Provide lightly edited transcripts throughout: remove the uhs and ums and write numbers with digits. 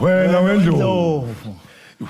wena wendlovu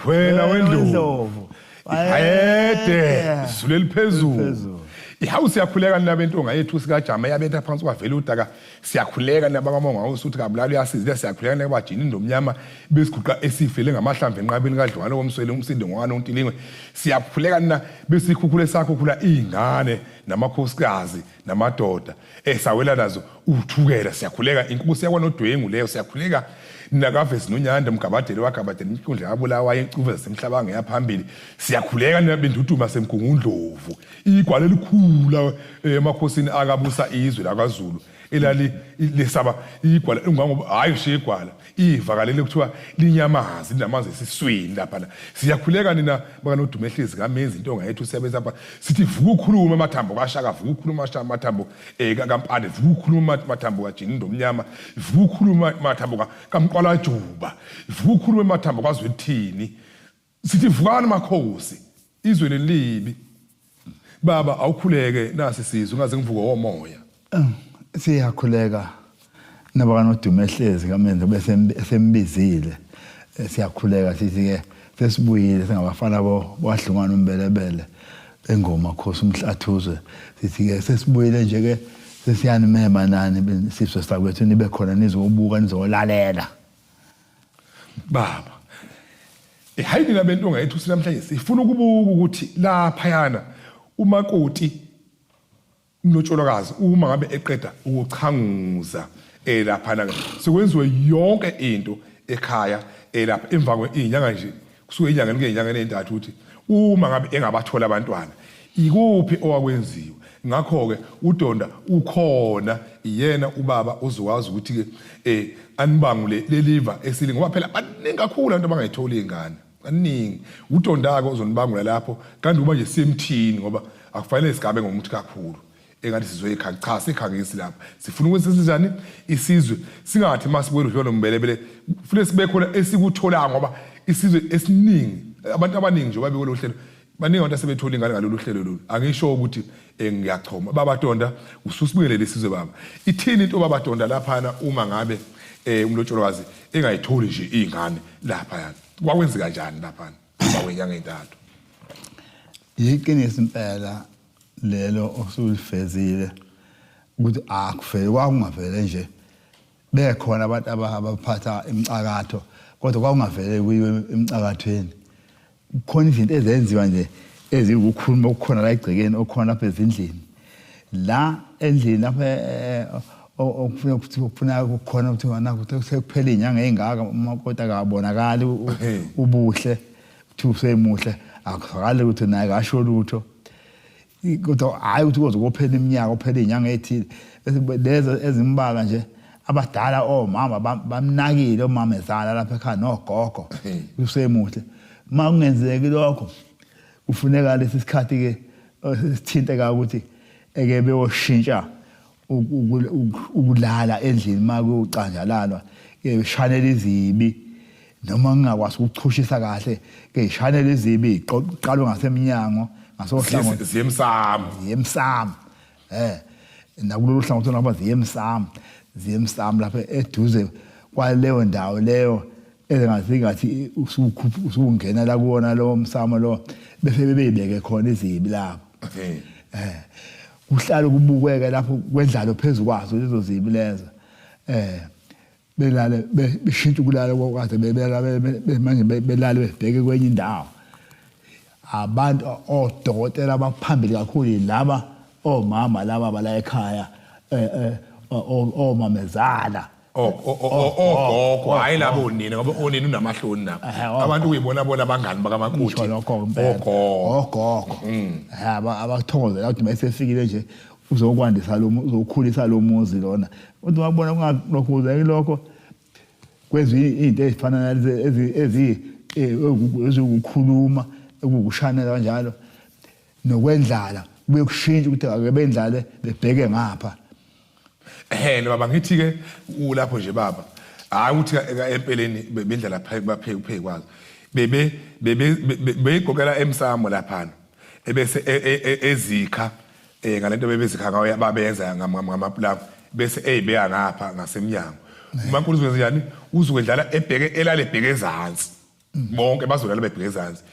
wena wendlovu ayede sizulela phezulu ihawu siyakhuleka nabentonga yethu sikajama yabetha phansi kwavela udaka siyakhuleka nabakamonga usuthi kabulala uyasiza siyakhuleka nabajini ndomnyama besiguqa esifele ngamahlamvu enqabeni kadlwana komswele umsindo ngwana untilingwe siyakhuleka na besikhukhule sakho khula izingane namakhosikazi namadoda esawela nazo uthukela siyakhuleka inkosi yakwa nodwengu leyo siyakhuleka nakavesi nonyanda mgabadeli wakabadeli inkundla yabulawa yencuve zasemhlabanga yaphambili siyakhuleka nabenduduma semgungundlovu igwala elikhula emakhosini akabusa izwe lakwaZulu elali lesaba igwala ngoba hayi shegwala ivakalele kuthiwa linyamazi linamanzi esiswini lapha siyakhuleka nina baka nodumehlezi kamenzi intonga yethu siyabenza lapha sithi vuka ukukhuluma amathambo kaShaka vuka ukukhuluma amathambo kaMpande vuka ukukhuluma amathambo kaJini ndomnyama vuka ukukhuluma amathambo kaMqwalajuba vuka ukukhuluma amathambo kwaZwelithini sithi vukani makhosi izwe lelibi baba awukhuleke nasi sizwe ungaze ngivuke womoya siyakhuleka nabaka nodumehlezi kamenzi bese sembizile siyakhuleka sithi ke sesibuyile singabafana bowahlungana umbelebele engoma khosi umhlathuzwe sithi ke sesibuyile nje ke sesiyani mema nani siswe sakwethu nibe khona nizobuka nizolalela baba ehayini labentonga yethu sinamhlanje sifuna ukubuka ukuthi lapha yana umakoti umlotsholokazi uma ngabe eqeda ukuchanguza lapha na sekwenziwe yonke into ekhaya lapha emva kwezinyanga nje kusuke inyanga ngezinyanga ezintathu uthi uma ngabe engabathola abantwana ikuphi owakwenziwe ngakho ke uDonda ukhona yena ubaba uzokwazi ukuthi ke anibangule leliva esili ngoba phela baningi kakhulu abantu abangayitholi izingane baningi uDonda ke uzonibangula lapho kanti kuba nje semthini ngoba akufanele sigabe ngomuthi kakhulu engathi sizoyikhanga cha sikhangisi lapha sifuna ukuthi sizani isizwe singathi masibuyela udlolo mbelebele kufanele sibe khona esikuthola ngoba isizwe esiningi abantu abaningi nje babe kulo hlelo baningi abantu asebethola ingane ngalolu hlelo lolu angisho ukuthi ngiyachoma baba Donda ususibuyele lesizwe baba ithini into baba Donda lapha uma ngabe umlotsholokazi engayitholi nje izingane lapha yana kwakwenza kanjani lapha bawenyanga ezintathu yiqiniso impela lelo osulifezile ukuthi akufele kwakungavele nje bekhona abantu abaphatha imicakatho kodwa kwakungavele kuyiwe emicakathweni khona izinto ezenziwa nje ezikukhuluma ukukhona la egcekeni okhona lapha ezindlini la endlini lapha okufuna ukukhona ukuthi wanakuthi sekuphela inyanga engaka umakoti akabonakali ubuhle uthi usemuhle akuzakali ukuthi naye kasho lutho kodwa hayi ukuthi kuzokuphela iminyaka uphela inyanga ethile lezo ezimbala nje abadala omama bamnakile omama ezala lapha ekhaya nogogo usemuhle makungenzeki lokho kufuneka lesi sikhathi ke sithinteka ukuthi eke beyoshintsha ukulala endlini makucanjalalwa ke shanele izibi noma ngingakwazi ukuchushisa kahle ke shanele izibi iqalwe ngasemnyango ngasohlangothi ziyemsamo nakulolu hlangothi naba ziyemsamo lapha eduze kwaleyo ndawo leyo engathi usungena la kuona lo msamo lo bese bebeyibeke khona izibi lapho kuhlala kubukeke lapho kwendlalo phezulu kwazo lezo zibi lezo belale beshintsha ukulala kwakade bebelala manje belale bebheke kwenye indawo abantu odokotela abaphambili kakhulu laba omama laba bala ekhaya omamezala ogogo hayi labo nina ngoba onini unamahloni nabo abantu kuyibona bona abangani bakamakoti ogogo abathokozela ukuthi mayesefikile nje uzokwandisa lo uzokhulisa lo muzi lona uthi wabona kungalokho lokho kwenza izinto ezifana nalezi ezikukhuluma ukukushanela kanjalo nokwendlala kube kushintsha ukuthi ake bendlale bebheke ngapha baba ngithi ke ulapho nje baba hayi uthi empeleni bendlela bapheke kwazo beyigqokela emsamo lapha ebese ezikha ngalento bebezikha ngayo babenza ngamaplan bese eyibeya ngapha ngasemnyango uMaNkulunkulu uzowenza njani uzokudlala elale ebheke ezantsi bonke bazolala bebheke ezantsi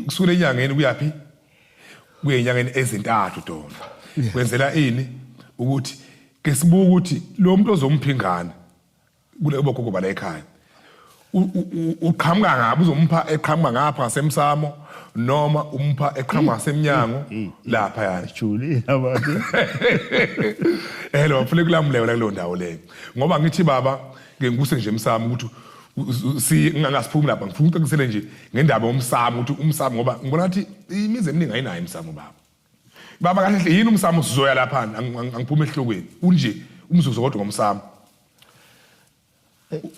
kusukela enyangeni kuyapi kuyenyangeni ezintathu Dona kwenzela ini ukuthi ke sibuka ukuthi lo muntu ozomupha ingane kule bogogo bala ekhaya uqhamuka ngabe uzomupha eqhamuka ngapha ngasemsamo noma umpha eqhamuka ngasemnyango lapha yana Juli abantu hello mfule kulamleyo la kulo ndawo leyo ngoba ngithi baba ke ngikuse nje emsamo ukuthi ngingasiphumi lapha ngifuna ukuqeqisele nje ngendaba yomsamo ukuthi umsamo ngoba ngibona ukuthi imize eminingi ayinayo imsamo baba kahle yini umsamo sizoya lapha angiphuma ehlokweni unje umzuzu kodwa ngomsamo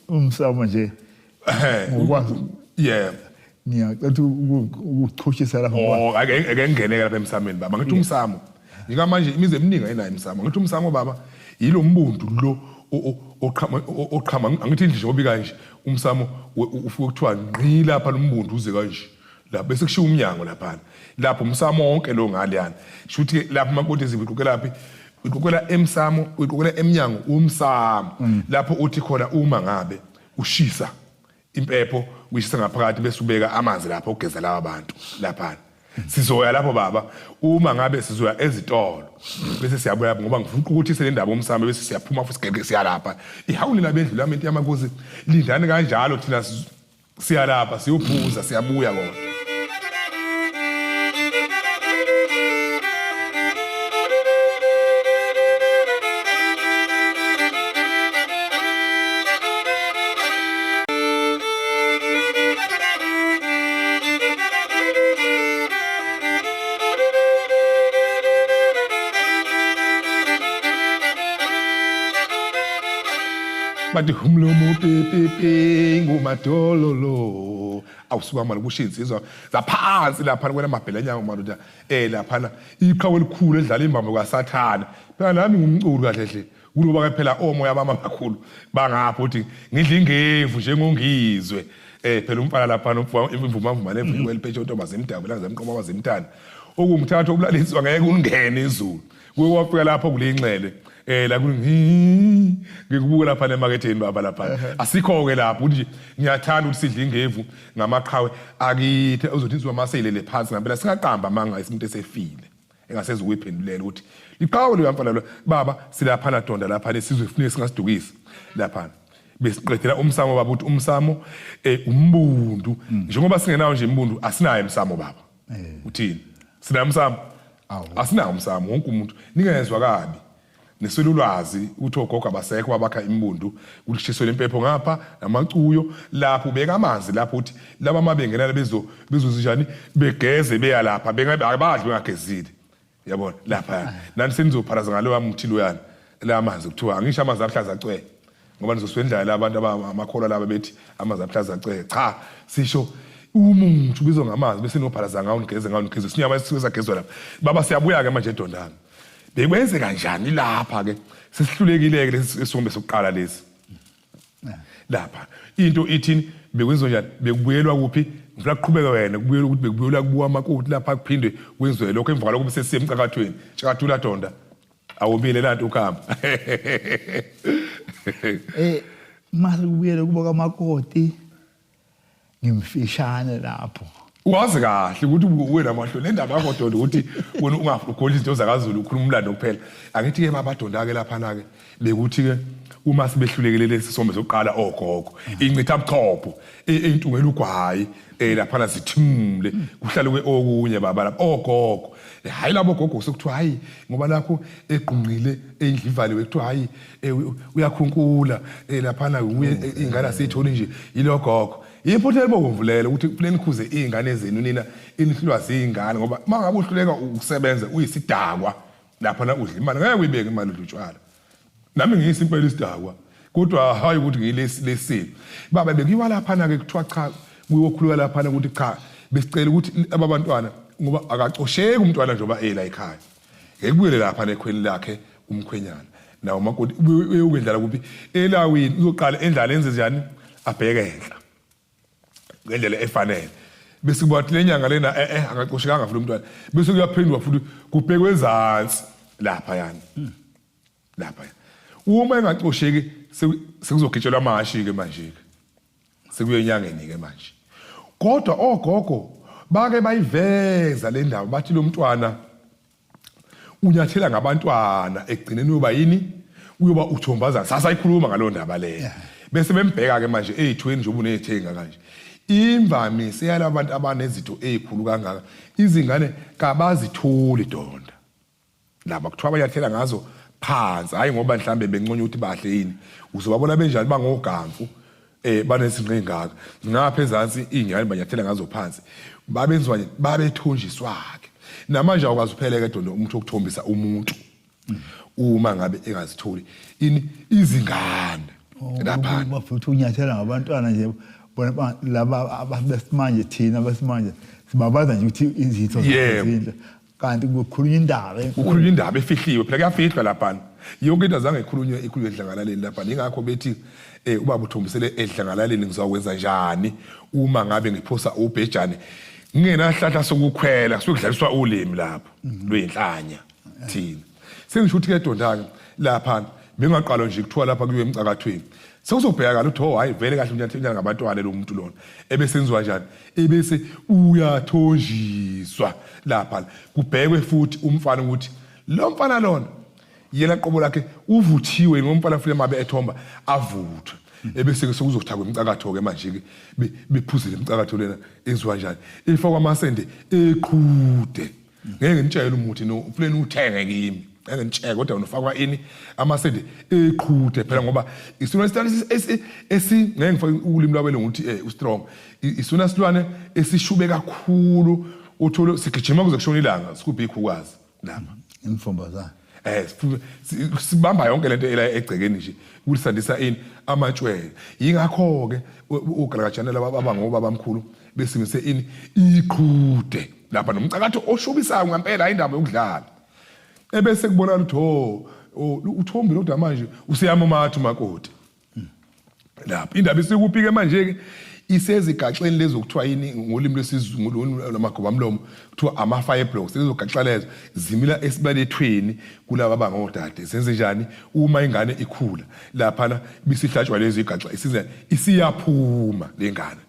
umsamo nje ngokwazi yeah ngiyacela ukuchuchisa lapha ngoba ake ngingeneke lapha emsameni baba ngithi umsamo yika manje imize eminingi ayinayo imsamo ngithi umsamo baba yilo mbundu lo oqhama angithi nje ngoba kanje umsamo ufike kuthiwa ngqi lapha lombundu uze kanje la bese kushiya umnyango lapha lapho umsamo wonke lo ngaliyana shuthi lapha makonti zibiqukela laphi uqukela emsamo uqukela emnyango umsamo lapho uthi khona uma ngabe ushisa impepho uyishisa ngaphakathi bese ubeka amanzi lapho ugeza lawa abantu lapha sizoya lapho baba uma ngabe sizoya ezitolo bese siyabuya ngoba ngifuna ukuthi le ndaba omsamo bese siyaphuma futhi siya lapha ihawuli labendlu lamenti yamakosi lindane kanjalo thina siya lapha siyophuza siyabuya kodwa bathi umlomo pepepe ngumadololo awusuka manje kushinsizwa zaphansi lapha kwena mabhelanyango manje lapha iqhawe elikhulu edlala imbambo kaSathana phela nami ngumculi kahle hle kuloba ke phela omoya bama bakhulu bangapha uthi ngidla ingevu njengongizwe phela umfana lapha imvumavuma levu eliphethe untombazi emdabu la ngizamqoma wazimntana okungithatha okulaliswa ngeke ungene izulu kwafika lapha kule inxele la ngikubuka lapha emaketheni baba lapha asikho ke lapho nje ngiyathanda ukuthi sidle ingevu ngamaqhawe akithi uzothi izwamaseyilele phansi ngempela singaqamba manga isinto esefile engasezi ukuyiphendulela ukuthi iqhawe lo mfana lo baba silapha na Donda lapha lesizwe kufanele singasidukisi lapha besiqedela umsamo baba uthi umsamo umbundu njengoba singenawo nje imbundu asinayo umsamo baba uthini sinayo umsamo asinayo umsamo wonke umuntu ningezwe kabi neselulwazi uthi ogogo abasekho abakha imbundu kulishiswe lempepho ngapha namacuyo lapho ubeka amanzi lapho uthi laba mabengena bezozijani begeze beya lapha bengabadli bengagezile yabona lapha nani senizopharaza ngalo mthilo yana la amanzi kuthiwa angisho amanzi ahlaza acwe ngoba nizoswendla abantu abamakhola laba bethi amanzi ahlaza acwe cha sisho umuntu bizwa ngamanzi bese nopharaza ngawo nigeze ngawo nigeze sinyama sisagezwa lapha baba siyabuya ke manje eDondana bekwenze kanjani lapha ke sesihlulekile ke lesisombe sokuqala lesi lapha into ithini bekwenziwa njani bekubuyelwa kuphi ngifuna kuqhubeka wena kubuyela ukuthi bekubuyela kubuwa amakoti lapha kuphindwe kwenziwe lokho emva kwalokho bese siye emcakathweni Chakathula Donda awubile lanto ukhamba mase kubuyela kuba kamakoti ngimfishane lapho wazi kahle ukuthi wena mahlo le ndaba yakho Donda ukuthi wena ungafugoli izinto zakaZulu ukhuluma umlando kuphela angithi ke mabadonda ke lapha na ke bekuthi ke uma sibehlulekile lesisombe sokuqala ogogo incitha buchopho entungela ugwayi lapha na sithimule kuhlala kwe okunye baba lapha ogogo hayi labo gogo sekuthiwa hayi ngoba lakho equnqile endlivaliwe kuthiwa hayi uyakhunkula lapha na ingane asitholi nje yilo gogo Iphothe libomvulela ukuthi kufanele nikhuze izingane zenu nina inihlwa zingane ngoba mangabe uhluleka ukusebenza uyisidakwa lapha na udla imali ngeke uyibeke imali udlutshwala nami ngiyisimpela isidakwa kodwa hayi ukuthi ngilesini baba bekuyiwa lapha na ke kuthiwa cha kuyokhuluka lapha na ukuthi cha besicela ukuthi abantwana ngoba akacosheki umntwana njengoba la ekhaya ngekubuyele lapha nekhweni lakhe umkhwenyana nawo makoti uyokudlala kuphi elawini uzoqala endlala enze njani abheke enhla ngendlela efanele bese kubathi lenyanga lena angacoshekanga futhi umntwana bese kuyaphendwa futhi kubhekwe ezantsi lapha yana lapha uma engacosheki sekuzogitshelwa amashi ke manje sekuyenyangeni ke manje kodwa ogogo bake bayiveza le ndaba bathi lo mntwana unyathela ngabantwana egcineni uba yini uyoba uthombaza sasayikhuluma ngaloo ndaba leyo bese bembheka ke manje eyithweni nje ubunethenga kanje imvamisa yala abantu abanezitho ezikhulu kangaka izingane kabazitholi donda laba kuthiwa banyathela ngazo phansi hayi ngoba mhlambe benconya ukuthi bahle yini uzobabona benjani bangogamfu banezinqe ngaka ngapha ezansi ingane banyathela ngazo phansi babenzwa babethonjiswa ke namanje awukazi upheleke donda umuntu okuthombisa umuntu uma ngabe engazitholi ini izingane lapha bafuthi unyathela ngabantwana nje bona laba ababesimanje thina abasimanje sibabaza nje ukuthi izitho zindle kanti kukhulunywa indaba efihliwe phela kuyafihlwa lapha yonke into azange ikhulunywe edlangalaleni lapha ingakho bethi ubaba uthombisele edlangalaleni ngizokwenza njani uma ngabe ngiphosa ubhejane ngingenahlahla sokukhwela sokudlaliswa ulimi lapho lwenhlanya thina sengisho ukuthi ke dondaka lapha bengaqala nje kuthiwa lapha kuyiwe emcakathweni sekuzobheka ukuthi hayi vele kahle unyathela ngabantwana lo muntu lona ebesenziwa kanjani ebese uyathonjiswa lapha kubhekwe futhi umfana ukuthi lo mfana lona yena qobo lakhe uvuthiwe ngomfana futhi mabe ethomba avuthwe ebese sekuzothakwa imcakatho ke manje ke bephuzile imcakatho lena enziwa kanjani ifakwa amasende eqhude ngeke ngitshele umuthi no ufuleni uthenge kimi ngeke ngitsheke kodwa unofakwa ini amasende eqhude phela ngoba isona silwane ngeke ngifake ulimi lwabelo ukuthi ustrong isona silwane esishube kakhulu uthola sigijima kuze kushona ilanga sikuphi ikhukazi lapha imfombazana sibamba yonke lento egcekeni nje ukusandisa ini amatshwele ingakho ke ugalagajana laba abangoba bamkhulu besimise ini iqhude lapha nomcakatho oshubisayo ngempela indaba yokudlala ebese kubonakala ukuthi uthombi lodwa manje useyama mathu makoti lapha indaba isikuphi ke manje ke isezigaxeni lezo kuthiwa yini ngolimi lwesizulu lamagobamlomo kuthiwa ama fire blocks lezo gaxa lezo zimila esibalethweni kulabo abangodade senze njani uma ingane ikhula lapha bisihlatshwa lezi igaxa isiyaphuma lengane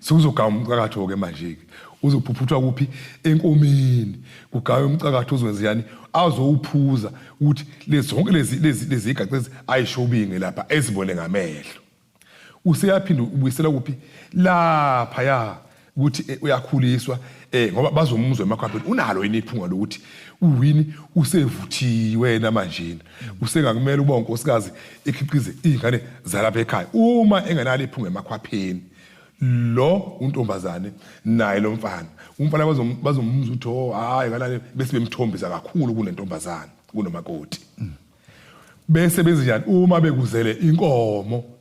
sokuzogama umcakatho ke manje ke uzophuphutha kuphi enkomeni kugawe umcakatho uzwenziyani azowuphuza ukuthi lezi zonke lezi igaxa ayishobinge lapha ezibone ngamehlo useyaphinda ubuyisela kuphi lapha ya ukuthi uyakhuliswa ngoba bazomuzwa emakhwapheni unalo yini iphunga lokuthi uwini usevuthiwe namanje usengakumele uba unkosikazi ekhiqize ingane zalapha ekhaya uma engenalo iphunga emakhwapheni lo untombazane naye lo mfana umfana bazomuzwa ukuthi hayi ngalale bese bemthombisa kakhulu kunentombazane kunomakoti bese benzenjani uma bekuzele inkomo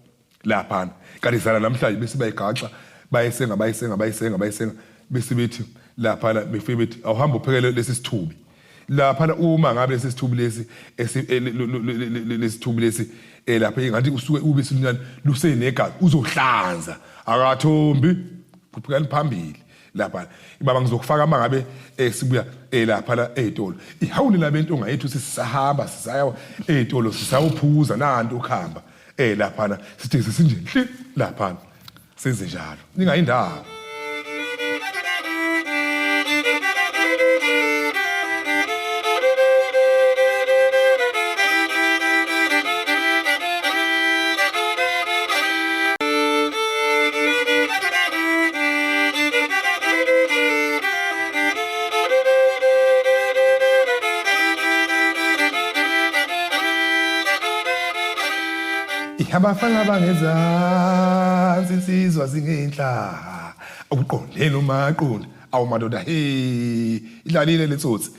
lapha kanti zala namhlanje bese bayigaxa bayisenga bese bethi lapha befike bethi awuhamba uphekele lesi sithubi lapha uma ngabe lesi sithubi lesi lapha ingathi usuke ube silunyane lusenegazi uzohlanza akathombi kuphekela phambili lapha baba ngizokufaka mangabe sibuya lapha ezitolo ihawule labentonga yethu sisahamba sisaya ezitolo sisawuphuza nanto ukhamba lapha sithi sisinje hle lapha senze njalo ningayindaba abafana bangezansi insizwa zingenhla akuqondeni umaqondo awumadoda idlalile letsotsi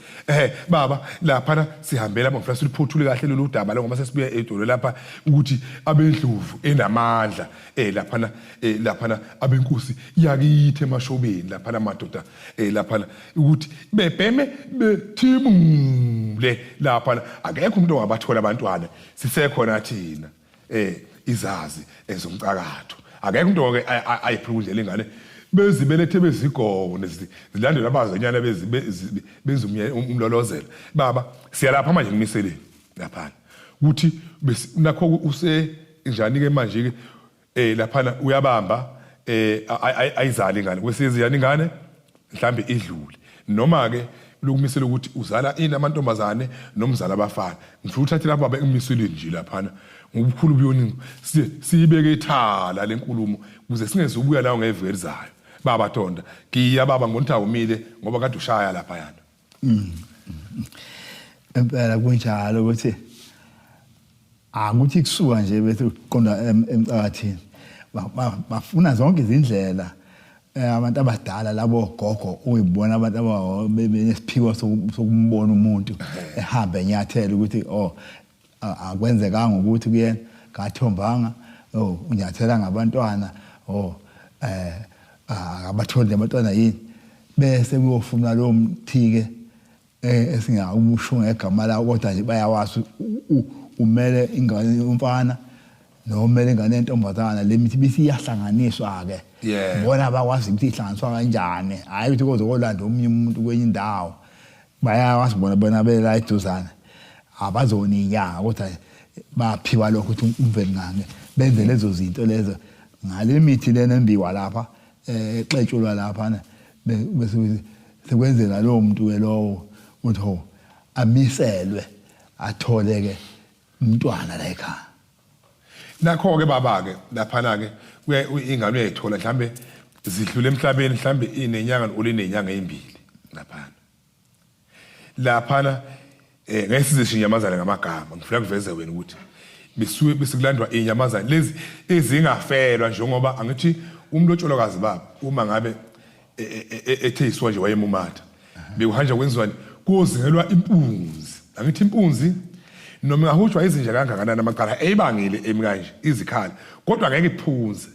baba lapha sihambela mafuna siliphuthule kahle lolu daba la ngoba sesibuya edolo lapha ukuthi abendlovu enamandla lapha abenkosi yakithi emashobeni lapha madoda lapha ukuthi bebheme bethimule lapha akekho umuntu ongabathola abantwana sisekhona thina izazi ezomcakatho akekho umuntu ke ayiphuluzela ingane bezibelethe bezigogo nezilandela abazenyana benza umlolozelo baba siyalapha manje ngimiseleni lapha ukuthi nakho use njani ke manje ke lapha uyabamba ayizali ingane kwesiziyani ingane mhlambe idlule noma ke lokumisela ukuthi uzala amantombazane nomzala abafana ngifuna uthathe lapha bemisile nje lapha ngobukhulu buyoni siyibeke ethala lenkulumo ukuze singeze ubuya lawo ngeveke elizayo baba Tonda ngiya baba ngonta umile ngoba kade ushaya lapha yana empela kunjalo ukuthi akuthi kusuka nje bese uqonda emcakathini bafuna zonke izindlela abantu abadala labo gogo uyibona abantu ababenesiphiwo sokumbona umuntu ehamba enyathela ukuthi akwenzekanga ukuthi kuyena kathombanga unyathela ngabantwana abatholi abantwana yini bese kuyofuna lo mthike esingawusho ngegama lawo kodwa nje bayawazi umele ingane umfana nomele ingane entombazana lemithi bisiyahlanganiswa ke bona bakwazi ukuthi ihlanganiswa kanjani hayi ukuthi kozokolanda omunye umuntu kwenye indawo bayawazi bona bela eduzana abazoninyanga kodwa baphiwa lokho ukuthi umveli ngane benze lezo zinto lezo ngale mithi lena embiwa lapha exetshulwa lapha bese sekwenzela lo muntu ke lowo uthi amiselwe athole ke umntwana la ekhaya nakho ke baba ke lapha ke ingane uyayithola mhlambe zidlule emhlabeni mhlambe inenyanga olinenyanga ezimbili lapha ngeke sizisho inyamazana ngamagama ngifuna kuveze wena ukuthi bisuke besikulandwa inyamazana lezi ezingafelwa njengoba angithi umlotsholokazi baba uma ngabe ethe iswa nje wayemumatha bekuhanja kwenziwani kuzingelwa impunzi angithi impunzi noma ngahutshwa izinja kangakanani amaqala eyibangile emkanje izikhala kodwa ngeke iphunze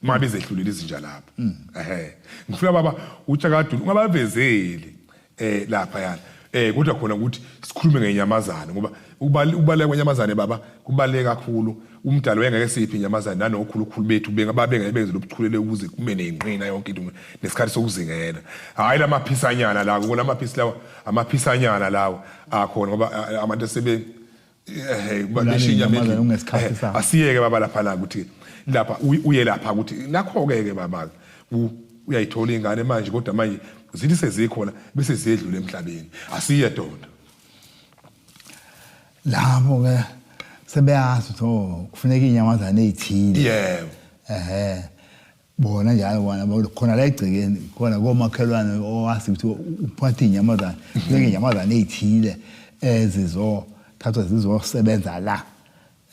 uma bezehlulile izinja lapha ngifuna baba uTshakadulu ungabavezeli lapha yana kodwa khona ukuthi sikhulume ngenyamazana ngoba ukubaleka kwenyamazane baba kubaleke kakhulu umdalo wengeke siphi inyamazana nanokhulukhulu bethu bengababengeke benze lobuchulele ukuze kube nezinqina yonke into nesikhathi sokuzingela hayi lamaphisanyana la kulamaphisi lawa amaphisanyana lawo akhona ngoba abantu sebe bashinya ungesikhathi sakho asiyeke baba lapha la ukuthi lapha uye lapha ukuthi nakho ke baba uyayithola ingane manje kodwa manje zithi sezikhona bese ziyedlula emhlabeni asiye Tonda lapho ke sebeyazi ukuthi kufuneka inyamazana ezithile yebo bona njalo bona khona la egcekeni khona komakhelwane owazi ukuthi uphatha inyamazana kufuneka inyamazana ezithile ezizo thatha zizosebenza la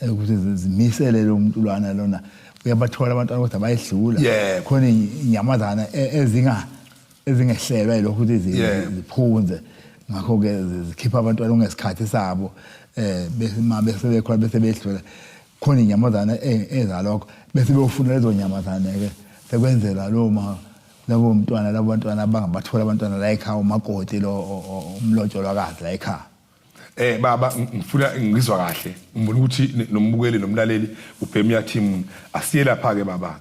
ukuthi zimisele lo muntu lwana uyabathola abantwana kodwa bayedlula khona inyamazana ezingehlelwa lokho ukuthi ziphunze ngakho ke zikhipha abantwana ungesikhathi sabo bese bekhona bese bedlula khona inyamazana ezalokho bese beyofuna lezo nyamazana ke sekwenzela labo umntwana labo bantwana abangabathola abantwana la ekhaya umakoti lo umlotsholokazi la ekhaya baba ngifuna ngizwa kahle ngibona ukuthi nombukeli nomlaleli uPremier Team asiye lapha ke baba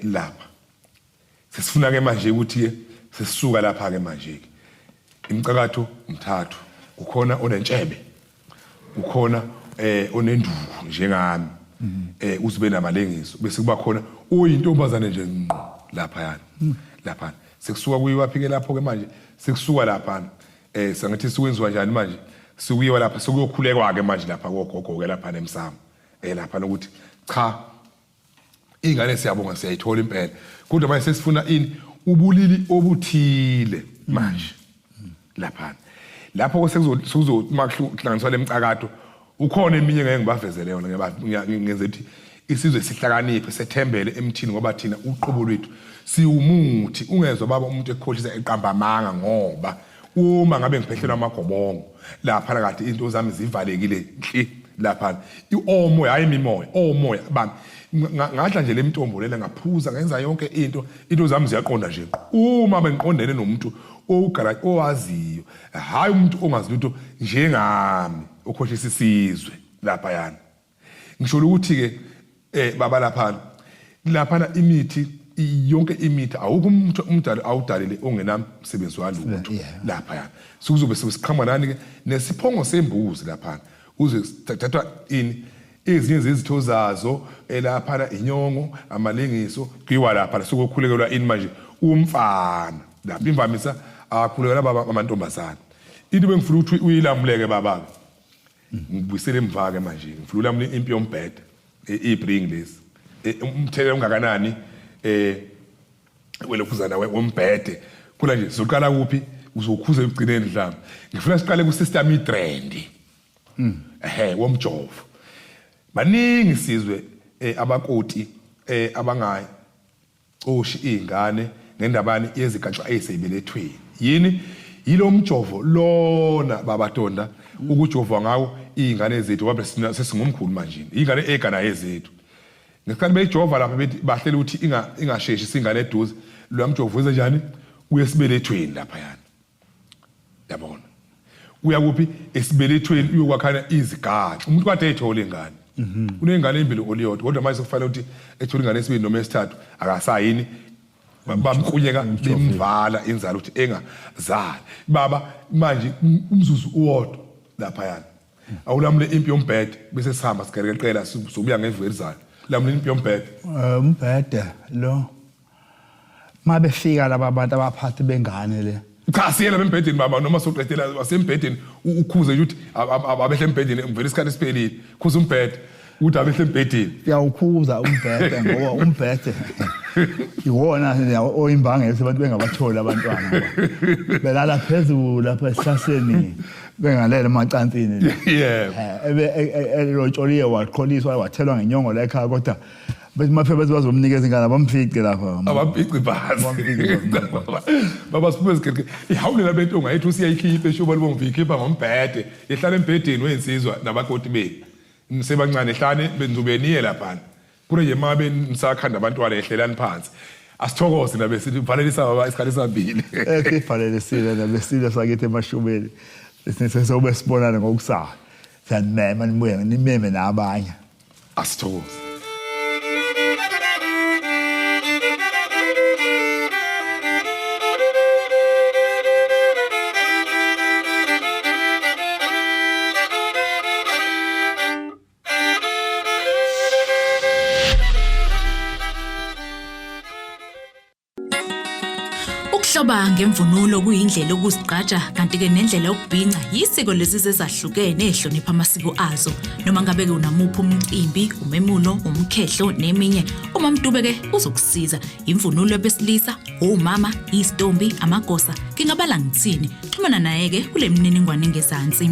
lapha sesifuna ke manje ukuthi ke sesisuka lapha ke manje ke imicakatho umthathu kukhona onentshebe kukhona onenduku njengami uzibe namalengiso bese kuba khona oyintombazane nje lapha yana lapha sekusuka kuyiwaphike lapho ke manje sekusuka lapha sangathi sikwenziwa njani manje sikuyiwa lapha sokuyokhulekwa ke manje lapha kogogo ke lapha nemsamo lapha nokuthi cha ingane siyabonga siyayithola impela kodwa manje sesifuna ini ubulili obuthile manje lapha lapho sekuzohlanganiswa lemcakato ukhona eminye ngeke ngibavezele yona ngenze ukuthi isizwe sihlakaniphe sethembele emthini ngoba thina uqobo lwethu siwumuthi ungezwe baba umuntu ekukhohlisa eqamba amanga ngoba uma ngabe ngiphehlelwa amagobongo lapha kade into zami zivalekile nhli lapha iomoya hayi imimoya omoya bami ngadla nje lemntombo lena ngaphuza ngenza yonke into zami ziyaqonda nje uma bengiqondene nomuntu ogara owaziyo hayi umuntu ongazi lutho njengami okhohlisa isizwe lapha yana ngisho ukuthi ke baba lapha imithi yonke imithi awukho umuntu umdala awudalile ongenamsebenzi walutho lapha yana sikuzobe siqhama nani ke nesiphongo sembuzi lapha uze thathwa ini ezinye zezitho zazo elapha inyongo amalengiso kuyiwa lapha sokukhulekelwa ini manje umfana lapha imvamisa akhulekelwa baba amantombazana into bengifuna ukuthi uyilamuleke baba ngibuyisele emva ke manje ngifuna ulamule impi yombhede ibring lesi umthele ungakanani welokhuzana wombhede kula nje soqala kuphi uzokhuza egcineni dlama ngifuna siqale ku system itrend womjovo baningi sizwe abakoti abangayi oshi izingane ngendabani yezigaxa ezibelethweni yini yilo mjovo lona babatonda ukujova ngawo izingane zethu wabe sesingumkhulu manje izingane egana ezethu ngesikhathi beyijova lapha bethi bahlela ukuthi ingasheshi singane eduze lo mjovo wenza njani uyesibelethweni lapha yana yabona uya kuphi esibelethweni uyokwakhana izigaxa umuntu kade ethola ingane kunengane embili oliyodwa kodwa manje kufanele ukuthi ethola ingane esibili noma esithathu akasayini bamkhunyeka bemvala inzalo ukuthi engazali baba manje umzuzu uwodwa lapha yana awulamule impi yombhede bese sihamba sigerekeqela sobuya ngeverizayo lamule impi yombhede umbhede lo mabefika laba bantu abaphathi bengane le cha siyela embhedeni baba noma soqedela wasembhedeni ukhuze ukuthi abehle embhedeni ngivela isikhathi siphelile khuza umbhede uthi abehle embhedeni uyawukhuza umbhede ngoba umbhede iwona oyimbangela abantu bengabathola abantwana belala phezulu lapha esihlahleni bengalela emacansini elotsholiye waqholiswa wathelwa ngenyongo la ekhaya kodwa bethi maphe bazomnikeza ingane abamfice lapha abamfice basi baba siphume sikeke ihawulela bentonga yethu siyayikhipha eshoba libomvu ikhipha ngombhede ehlala embhedeni wensizwa nabakoti beni nisebancane ehlane benzubeniye lapha kule nje mabe nisakhanda abantwana ehlelani phansi asithokoze nabe sithi valelisa baba isikhathi sabili valelisa nabe sile sakithi emashubeni sisesobe sibonana ngokusala sanimema nibuye nimeme nabanye asithokoze Ukuhloba ngemvunulo kuyindlela yokuzigqaja kanti ke nendlela yokubhinca yisiko lezizwe ezahlukene ehlonipha amasiko azo noma ngabe ke unamuphi umcimbi umemulo umkhehlo neminye uma mdube ke uzokusiza imvunulo besilisa omama istombi amagosa ngingabala ngitsini xhumana naye ke kule mniningwane ngezansi